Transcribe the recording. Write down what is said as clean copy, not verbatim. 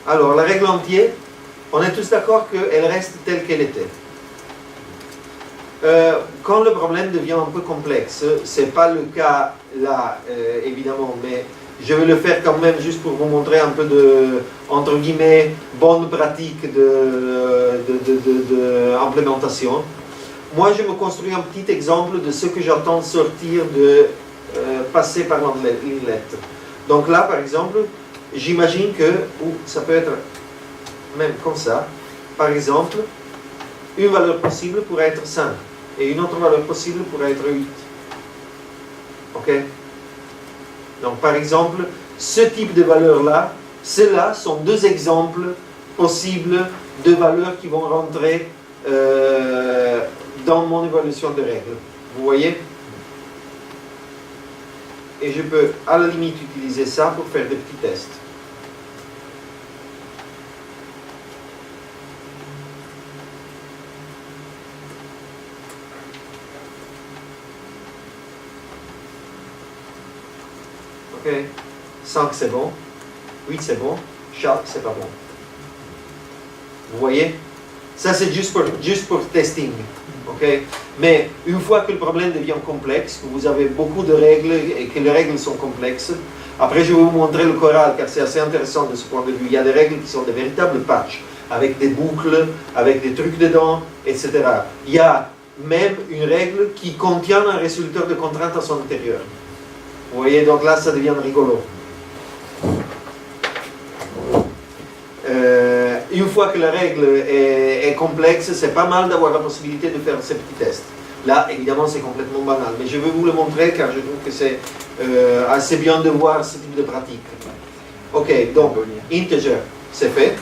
Alors, la règle entière, on est tous d'accord qu'elle reste telle qu'elle était. Quand le problème devient un peu complexe, ce n'est pas le cas là, évidemment, mais je vais le faire quand même juste pour vous montrer un peu de, entre guillemets, bonne pratique d'implémentation. Moi, je me construis un petit exemple de ce que j'entends sortir de passer par l'inlet. Donc là, par exemple, j'imagine que, ou ça peut être même comme ça, par exemple, une valeur possible pourrait être 5 et une autre valeur possible pourrait être 8. Ok? Donc par exemple, ce type de valeurs-là, ceux-là sont deux exemples possibles de valeurs qui vont rentrer dans mon évaluation de règles. Vous voyez? Et je peux à la limite utiliser ça pour faire des petits tests. Ok, 5 c'est bon, 8 c'est bon, 4 c'est pas bon. Vous voyez? Ça c'est juste pour testing. Ok? Mais une fois que le problème devient complexe, que vous avez beaucoup de règles et que les règles sont complexes, après je vais vous montrer le choral car c'est assez intéressant de ce point de vue. Il y a des règles qui sont des véritables patchs, avec des boucles, avec des trucs dedans, etc. Il y a même une règle qui contient un résoluteur de contrainte à son intérieur. Vous voyez, donc là, ça devient rigolo. Une fois que la règle est complexe, c'est pas mal d'avoir la possibilité de faire ces petits tests. Là, évidemment, c'est complètement banal, mais je vais vous le montrer car je trouve que c'est assez bien de voir ce type de pratique. Ok, donc, integer, c'est fait.